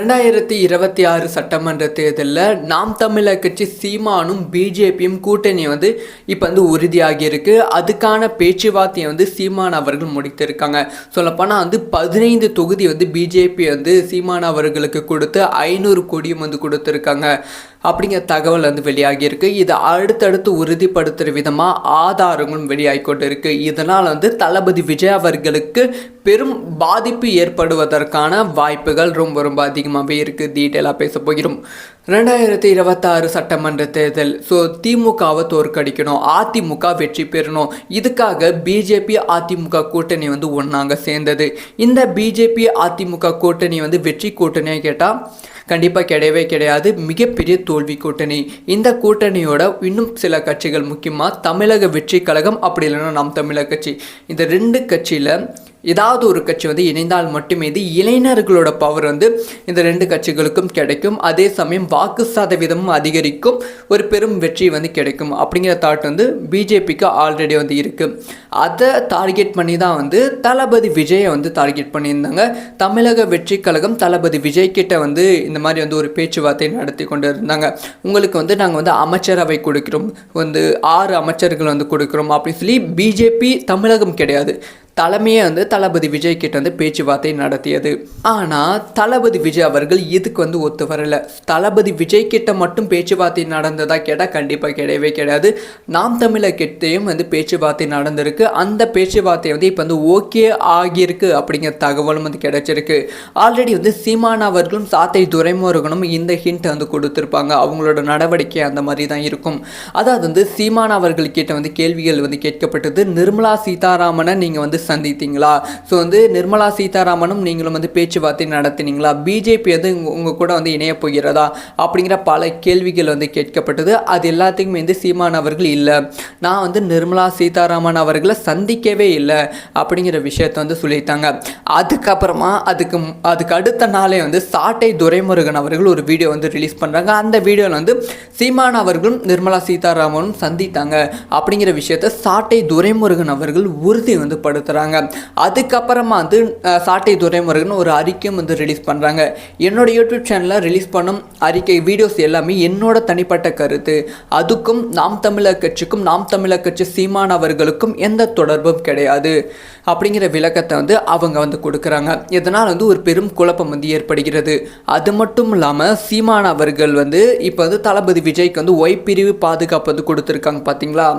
2026 சட்டமன்ற தேர்தலில் நாம் தமிழர் கட்சி சீமானும் பிஜேபியும் கூட்டணி இப்போ உறுதியாகி இருக்கு. அதுக்கான பேச்சுவார்த்தையை சீமான் அவர்கள் முடித்திருக்காங்க. சொல்லப்போனால் 15 தொகுதி பிஜேபி சீமான் அவர்களுக்கு கொடுத்து 500 கோடியும் கொடுத்துருக்காங்க அப்படிங்கிற தகவல் வெளியாகி இருக்கு. இதை அடுத்தடுத்து உறுதிப்படுத்துகிற விதமாக ஆதாரங்களும் வெளியாகி கொண்டு இருக்கு. இதனால் தளபதி விஜய் அவர்களுக்கு பெரும் பாதிப்பு ஏற்படுவதற்கான வாய்ப்புகள் ரொம்ப ரொம்ப அதிகமாகவே இருக்குது. டீட்டெயிலாக பேச போகிறோம். 2026 சட்டமன்ற தேர்தல். ஸோ திமுகவை தோற்கடிக்கணும், அதிமுக வெற்றி பெறணும். இதுக்காக பிஜேபி அதிமுக கூட்டணி ஒன்றாங்க சேர்ந்தது. இந்த பிஜேபி அதிமுக கூட்டணி வெற்றி கூட்டணியாக கேட்டால் கண்டிப்பாக கிடையவே கிடையாது. மிகப்பெரிய தோல்வி கூட்டணி. இந்த கூட்டணியோட இன்னும் சில கட்சிகள், முக்கியமாக தமிழக வெற்றி கழகம், அப்படி இல்லைன்னா நாம் தமிழர் கட்சி, இந்த 2 கட்சியில் ஏதாவது ஒரு கட்சி இணைந்தால் மட்டுமே இது இளைஞர்களோட பவர் இந்த 2 கட்சிகளுக்கும் கிடைக்கும். அதே சமயம் வாக்கு சதவீதமும் அதிகரிக்கும், ஒரு பெரும் வெற்றி கிடைக்கும் அப்படிங்கிற தாட் பிஜேபிக்கு ஆல்ரெடி இருக்குது. அதை டார்கெட் பண்ணி தான் தளபதி விஜயை டார்கெட் பண்ணியிருந்தாங்க. தமிழக வெற்றி கழகம் தளபதி விஜய் கிட்ட இந்த மாதிரி ஒரு பேச்சுவார்த்தை நடத்தி கொண்டு இருந்தாங்க. உங்களுக்கு நாங்கள் அமைச்சரவை கொடுக்கிறோம், 6 அமைச்சர்கள் கொடுக்குறோம் அப்படின்னு சொல்லி பிஜேபி தமிழகம் கிடையாது, தலைமையே தளபதி விஜய் கிட்ட பேச்சுவார்த்தை நடத்தியது. ஆனால் தளபதி விஜய் அவர்கள் இதுக்கு ஒத்து வரல. தளபதி விஜய் கிட்ட மட்டும் பேச்சுவார்த்தை நடந்ததா கேட்டால் கண்டிப்பாக கிடையவே கிடையாது. நாம் தமிழர் கிட்டையும் பேச்சுவார்த்தை நடந்திருக்கு. அந்த பேச்சுவார்த்தை இப்போ ஓகே ஆகியிருக்கு அப்படிங்கிற தகவலும் கிடைச்சிருக்கு. ஆல்ரெடி சீமான் அவர்களும் சாத்தை துரைமுருகனும் இந்த ஹிண்ட் கொடுத்துருப்பாங்க. அவங்களோட நடவடிக்கை அந்த மாதிரி தான் இருக்கும். அதாவது சீமான் அவர்கள் கிட்ட கேள்விகள் கேட்கப்பட்டது. நிர்மலா சீதாராமனை நீங்கள் சந்தித்தீங்களா? ஸோ நிர்மலா சீதாராமனும் நீங்களும் பேச்சுவார்த்தை நடத்தினீங்களா? பிஜேபி உங்கள் கூட இணைய போகிறதா அப்படிங்கிற பல கேள்விகள் கேட்கப்பட்டது. அது எல்லாத்துக்குமே சீமான் அவர்கள் இல்லை, நான் நிர்மலா சீதாராமன் அவர்களை சந்திக்கவே இல்லை அப்படிங்கிற விஷயத்தை சொல்லிட்டாங்க. அதுக்கப்புறமா அதுக்கு அடுத்த நாளே சாட்டை துரைமுருகன் அவர்கள் ஒரு வீடியோ ரிலீஸ் பண்ணுறாங்க. அந்த வீடியோவில் சீமான் அவர்களும் நிர்மலா சீதாராமனும் சந்தித்தாங்க அப்படிங்கிற விஷயத்தை சாட்டை துரைமுருகன் அவர்கள் உறுதிப்படுத்துகிறாங்க. அதுக்கப்புறமா சாட்டை துரைமுருகன் ஒரு அறிக்கையும் ரிலீஸ் பண்ணுறாங்க. என்னோட யூடியூப் சேனலில் ரிலீஸ் பண்ணும் அறிக்கை வீடியோஸ் எல்லாமே என்னோட தனிப்பட்ட கருத்து, அதுக்கும் நாம் தமிழர் கட்சிக்கும் நாம் தமிழர் கட்சி சீமான் அவர்களுக்கும் எந்த தொடர்பும் கிடையாது அப்படிங்கிற விளக்கத்தை அவங்க கொடுக்குறாங்க. இதனால் ஒரு பெரும் குழப்பம் ஏற்படுகிறது. அது மட்டும் இல்லாமல் சீமான் அவர்கள் இப்போ தளபதி விஜய்க்கு ஒய் பிரிவு பாதுகாப்பு கொடுத்துருக்காங்க பார்த்தீங்களா?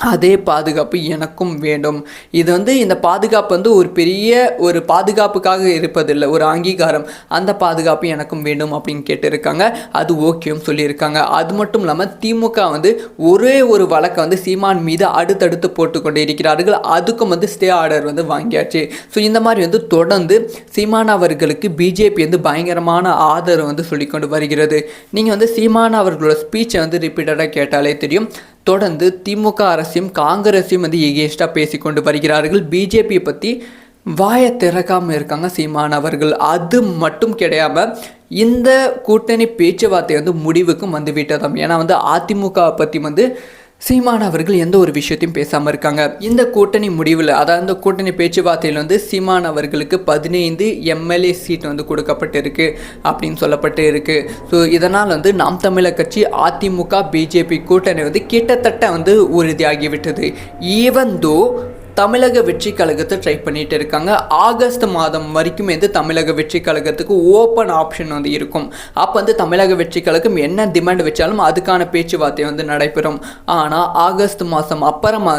அதே பாதுகாப்பு எனக்கும் வேண்டும். இது இந்த பாதுகாப்பு ஒரு பெரிய ஒரு பாதுகாப்புக்காக இருப்பதில்லை, ஒரு அங்கீகாரம். அந்த பாதுகாப்பு எனக்கும் வேண்டும் அப்படின்னு கேட்டிருக்காங்க. அது ஓகேவும் சொல்லியிருக்காங்க. அது மட்டும் இல்லாமல் திமுக ஒரே ஒரு வழக்கை சீமான் மீது அடுத்தடுத்து போட்டுக்கொண்டு இருக்கிறார்கள். அதுக்கும் ஸ்டே ஆர்டர் வாங்கியாச்சு. ஸோ இந்த மாதிரி தொடர்ந்து சீமான் அவர்களுக்கு பிஜேபி பயங்கரமான ஆதரவு சொல்லிக்கொண்டு வருகிறது. நீங்கள் சீமான் அவர்களோட ஸ்பீச்சை ரிப்பீட்டடாக கேட்டாலே தெரியும். தொடர்ந்து திமுக அரசையும் காங்கிரஸையும் எகேன்ஸ்டாக பேசிக்கொண்டு வருகிறார்கள். பிஜேபியை பற்றி வாயை திறக்காமல் இருக்காங்க சீமான் அவர்கள். அது மட்டும் கிடையாமல் இந்த கூட்டணி பேச்சுவார்த்தை முடிவுக்கும் விட்டதாம். ஏன்னா அதிமுக பற்றி சீமான் அவர்கள் எந்த ஒரு விஷயத்தையும் பேசாமல் இருக்காங்க. இந்த கூட்டணி முடிவில், அதாவது இந்த கூட்டணி பேச்சுவார்த்தையில் சீமான் அவர்களுக்கு 15 எம்எல்ஏ சீட் கொடுக்கப்பட்டிருக்கு அப்படின்னு சொல்லப்பட்டு இருக்கு. ஸோ இதனால் நாம் தமிழர் கட்சி அதிமுக பிஜேபி கூட்டணி கிட்டத்தட்ட உறுதியாகிவிட்டது. ஈவன் தோ தமிழக வெற்றி கழகத்தை ட்ரை பண்ணிட்டு இருக்காங்க. ஆகஸ்ட் மாதம் வரைக்கும் தமிழக வெற்றி கழகத்துக்கு ஓப்பன் ஆப்ஷன் இருக்கும். அப்போ தமிழக வெற்றி கழகம் என்ன டிமாண்ட் வச்சாலும் அதுக்கான பேச்சுவார்த்தை நடைபெறும். ஆனால் ஆகஸ்ட் மாதம் அப்புறமா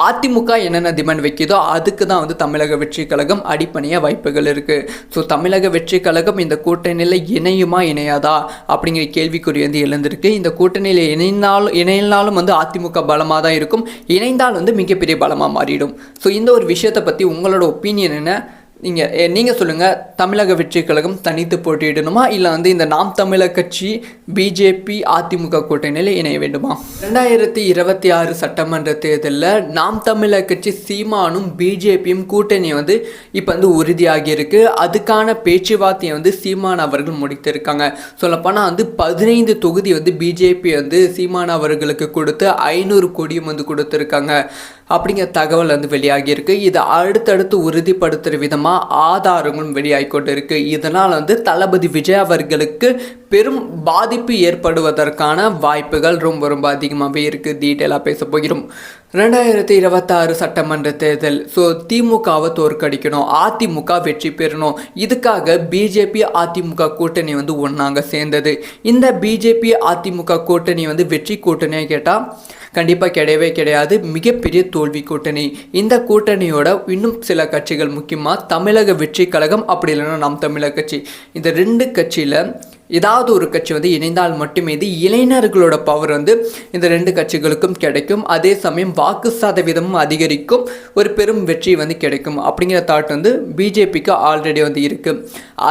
அதிமுக என்னென்ன டிமாண்ட் வைக்கிதோ அதுக்கு தான் தமிழக வெற்றி கழகம் அடிப்பணிய வாய்ப்புகள் இருக்குது. ஸோ தமிழக வெற்றி கழகம் இந்த கூட்டணியில் இணையுமா இணையாதா அப்படிங்கிற கேள்விக்குறி எழுந்திருக்கு. இந்த கூட்டணியில் இணைந்தாலும் அதிமுக பலமாக தான் இருக்கும், இணைந்தால் மிகப்பெரிய பலமாக மாறிடும். ஸோ இந்த ஒரு விஷயத்தை பற்றி உங்களோட ஒப்பீனியன் என்ன? நீங்கள் சொல்லுங்கள். தமிழக வெற்றி கழகம் தனித்து போட்டியிடணுமா, இல்லை இந்த நாம் தமிழர் கட்சி பிஜேபி அதிமுக கூட்டணியில் இணைய வேண்டுமா? 2026 சட்டமன்ற தேர்தலில் நாம் தமிழர் கட்சி சீமானும் பிஜேபியும் கூட்டணி இப்போ உறுதியாகி இருக்கு. அதுக்கான பேச்சுவார்த்தையை சீமான் அவர்கள் முடித்திருக்காங்க. சொல்லப்போனால் 15 தொகுதி பிஜேபி சீமான் அவர்களுக்கு கொடுத்து 500 கோடியும் கொடுத்துருக்காங்க. அப்படிங்கிற தகவல் வந்து வெளியாகியிருக்கு. இதை அடுத்தடுத்து உறுதிப்படுத்துகிற விதமாக ஆதாரங்களும் வெளியாகி கொண்டு இருக்குது. இதனால் வந்து தளபதி விஜய் அவர்களுக்கு பெரும் பாதிப்பு ஏற்படுவதற்கான வாய்ப்புகள் ரொம்ப ரொம்ப அதிகமாகவே இருக்குது. டீட்டெயிலாக பேச போகிறோம். 2026 சட்டமன்ற தேர்தல். ஸோ திமுகவை தோற்கடிக்கணும், அதிமுக வெற்றி பெறணும். இதுக்காக பிஜேபி அதிமுக கூட்டணி வந்து ஒன்றாங்க சேர்ந்தது. இந்த பிஜேபி அதிமுக கூட்டணி வந்து வெற்றி கூட்டணியாக கேட்டால் கண்டிப்பாக கிடையவே கிடையாது. மிகப்பெரிய தோல்வி கூட்டணி. இந்த கூட்டணியோட இன்னும் சில கட்சிகள், முக்கியமாக தமிழக வெற்றி கழகம், அப்படி இல்லைன்னா நாம் தமிழர் கட்சி, இந்த 2 கட்சியில் ஏதாவது ஒரு கட்சி வந்து இணைந்தால் மட்டுமே இது இளைஞர்களோட பவர் வந்து இந்த 2 கட்சிகளுக்கும் கிடைக்கும். அதே சமயம் வாக்கு சதவீதமும் அதிகரிக்கும், ஒரு பெரும் வெற்றி வந்து கிடைக்கும் அப்படிங்கிற தாட் வந்து பிஜேபிக்கு ஆல்ரெடி வந்து இருக்குது.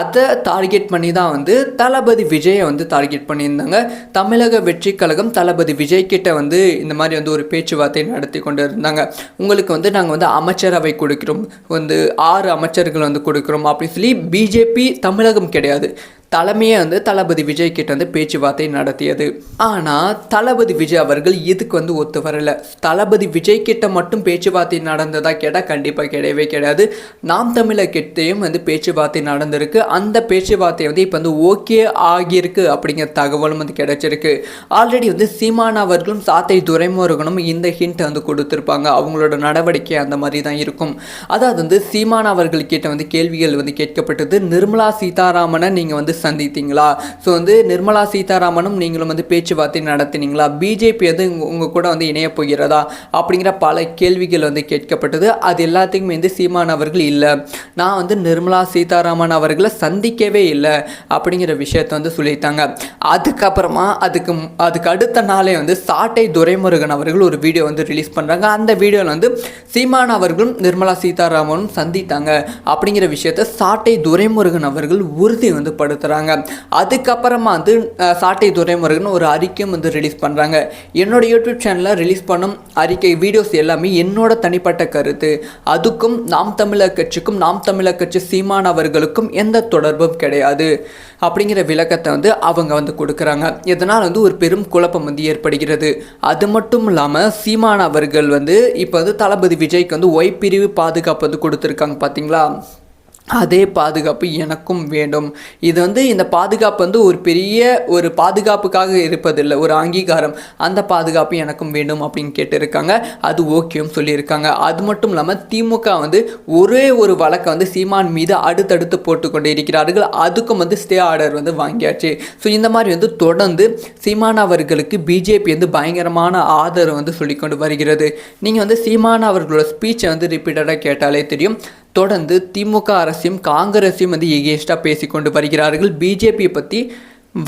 அதை டார்கெட் பண்ணி தான் வந்து தளபதி விஜயை வந்து டார்கெட் பண்ணியிருந்தாங்க. தமிழக வெற்றி கழகம் தளபதி விஜய் கிட்ட வந்து இந்த மாதிரி வந்து ஒரு பேச்சுவார்த்தை நடத்தி கொண்டு இருந்தாங்க. உங்களுக்கு வந்து நாங்கள் வந்து அமைச்சரவை கொடுக்கிறோம், வந்து 6 அமைச்சர்கள் வந்து கொடுக்குறோம் அப்படின்னு சொல்லி பிஜேபி தமிழகம் கிடையாது, தலைமையே வந்து தளபதி விஜய் கிட்ட வந்து பேச்சுவார்த்தை நடத்தியது. ஆனால் தளபதி விஜய் அவர்கள் இதுக்கு வந்து ஒத்து வரலை. தளபதி விஜய் கிட்ட மட்டும் பேச்சுவார்த்தை நடந்ததா கேட்டால் கண்டிப்பாக கிடையவே கிடையாது. நாம் தமிழர் கிட்டையும் வந்து பேச்சுவார்த்தை நடந்திருக்கு. அந்த பேச்சுவார்த்தை வந்து இப்போ வந்து ஓகே ஆகியிருக்கு அப்படிங்கிற தகவலும் வந்து கிடைச்சிருக்கு. ஆல்ரெடி வந்து சீமான் அவர்களும் சாத்தை துரைமுருகனும் இந்த ஹிண்ட் வந்து கொடுத்துருப்பாங்க. அவங்களோட நடவடிக்கை அந்த மாதிரி தான் இருக்கும். அதாவது வந்து சீமான் அவர்கள் கிட்ட வந்து கேள்விகள் வந்து கேட்கப்பட்டது. நிர்மலா சீதாராமனை நீங்கள் வந்து சந்தித்தீங்களா? ஸோ வந்து நிர்மலா சீதாராமனும் நீங்களும் வந்து பேச்சுவார்த்தை நடத்தினீங்களா? பிஜேபி வந்து உங்கள் கூட வந்து இணைய போகிறதா அப்படிங்கிற பல கேள்விகள் வந்து கேட்கப்பட்டது. அது எல்லாத்துக்குமே வந்து சீமான் அவர்கள் இல்லை, நான் வந்து நிர்மலா சீதாராமன் அவர்களை சந்திக்கவே இல்லை அப்படிங்கிற விஷயத்தை வந்து சொல்லிட்டாங்க. அதுக்கப்புறமா அதுக்கு அடுத்த நாளே வந்து சாட்டை துரைமுருகன் அவர்கள் ஒரு வீடியோ வந்து ரிலீஸ் பண்ணுறாங்க. அந்த வீடியோவில் வந்து சீமான் அவர்களும் நிர்மலா சீதாராமனும் சந்தித்தாங்க அப்படிங்கிற விஷயத்தை சாட்டை துரைமுருகன் அவர்கள் உறுதி வந்து படுத்துறாங்க. அதுக்கப்புறமா வந்து சாட்டை துரைமுருகன் ஒரு அறிக்கையும் வந்து ரிலீஸ் பண்ணுறாங்க. என்னோட யூடியூப் சேனலில் ரிலீஸ் பண்ணும் அறிக்கை வீடியோஸ் எல்லாமே என்னோட தனிப்பட்ட கருத்து, அதுக்கும் நாம் தமிழர் கட்சிக்கும் நாம் தமிழர் கட்சி சீமான் அவர்களுக்கும் எந்த தொடர்பும் கிடையாது அப்படிங்கிற விளக்கத்தை வந்து அவங்க வந்து கொடுக்குறாங்க. இதனால் வந்து ஒரு பெரும் குழப்பம் வந்து ஏற்படுகிறது. அது மட்டும் இல்லாமல் சீமான் அவர்கள் வந்து இப்போ வந்து தளபதி விஜய்க்கு வந்து ஒய் பிரிவு பாதுகாப்பு வந்து கொடுத்துருக்காங்க பார்த்தீங்களா? அதே பாதுகாப்பு எனக்கும் வேண்டும். இது வந்து இந்த பாதுகாப்பு வந்து ஒரு பெரிய ஒரு பாதுகாப்புக்காக இருப்பதில்லை, ஒரு அங்கீகாரம். அந்த பாதுகாப்பு எனக்கும் வேண்டும் அப்படின்னு கேட்டிருக்காங்க. அது ஓகேவும் சொல்லியிருக்காங்க. அது மட்டும் இல்லாமல் திமுக வந்து ஒரே ஒரு வழக்கை வந்து சீமான் மீது அடுத்தடுத்து போட்டுக்கொண்டு இருக்கிறார்கள். அதுக்கும் வந்து ஸ்டே ஆர்டர் வந்து வாங்கியாச்சு. ஸோ இந்த மாதிரி வந்து தொடர்ந்து சீமான் அவர்களுக்கு பிஜேபி வந்து பயங்கரமான ஆதரவு வந்து சொல்லிக்கொண்டு வருகிறது. நீங்கள் வந்து சீமான் அவர்களோட ஸ்பீச்சை வந்து ரிப்பீட்டடாக கேட்டாலே தெரியும். தொடர்ந்து திமுக அரசையும் காங்கிரஸையும் வந்து எகேன்ஸ்டாக பேசிக்கொண்டு வருகிறார்கள். பிஜேபியை பற்றி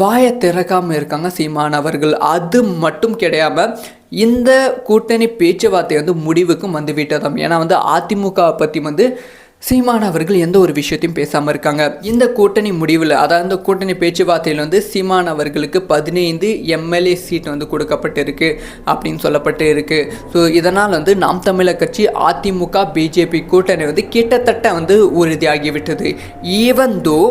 வாயை திறக்காமல் இருக்காங்க சீமான் அவர்கள். அது மட்டும் கிடையாமல் இந்த கூட்டணி பேச்சுவார்த்தை வந்து முடிவுக்கும் வந்து விட்டதாம். ஏன்னா வந்து அதிமுக பற்றி வந்து சீமான் அவர்கள் எந்த ஒரு விஷயத்தையும் பேசாமல் இருக்காங்க. இந்த கூட்டணி முடிவில், அதாவது இந்த கூட்டணி பேச்சுவார்த்தையில் வந்து சீமான் அவர்களுக்கு 15 எம்எல்ஏ சீட் வந்து கொடுக்கப்பட்டிருக்கு அப்படின்னு சொல்லப்பட்டு இருக்கு. ஸோ இதனால் வந்து நாம் தமிழர் கட்சி அதிமுக பிஜேபி கூட்டணி வந்து கிட்டத்தட்ட வந்து உறுதியாகிவிட்டது. ஈவன் தோ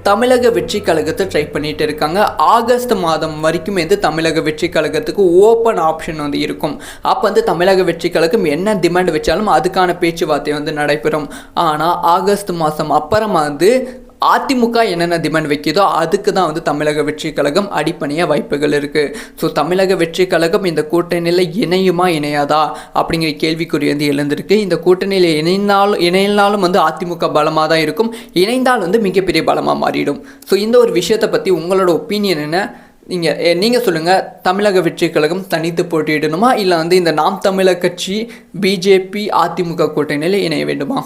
தமிழக வெற்றி கழகத்தை ட்ரை பண்ணிட்டு இருக்காங்க. ஆகஸ்ட் மாதம் வரைக்கும் வந்து தமிழக வெற்றி கழகத்துக்கு ஓப்பன் ஆப்ஷன் வந்து இருக்கும். அப்போ வந்து தமிழக வெற்றி கழகம் என்ன டிமாண்ட் வச்சாலும் அதுக்கான பேச்சுவார்த்தை வந்து நடைபெறும். ஆனால் ஆகஸ்ட் மாதம் அப்புறமா வந்து அதிமுக என்னென்ன டிமாண்ட் வைக்கிதோ அதுக்கு தான் வந்து தமிழக வெற்றி கழகம் அடிப்பணிய வாய்ப்புகள் இருக்குது. ஸோ தமிழக வெற்றி கழகம் இந்த கூட்டணியில் இணையுமா இணையாதா அப்படிங்கிற கேள்விக்குறி வந்து எழுந்திருக்கு. இந்த கூட்டணியில் இணைந்தாலும் வந்து அதிமுக பலமாக தான் இருக்கும், இணைந்தால் வந்து மிகப்பெரிய பலமாக மாறிடும். ஸோ இந்த ஒரு விஷயத்தை பற்றி உங்களோட ஒப்பீனியன் என்ன? நீங்கள் சொல்லுங்கள். தமிழக வெற்றி கழகம் தனித்து போட்டியிடணுமா, இல்லை வந்து இந்த நாம் தமிழர் கட்சி பிஜேபி அதிமுக கூட்டணியில் இணைய வேண்டுமா?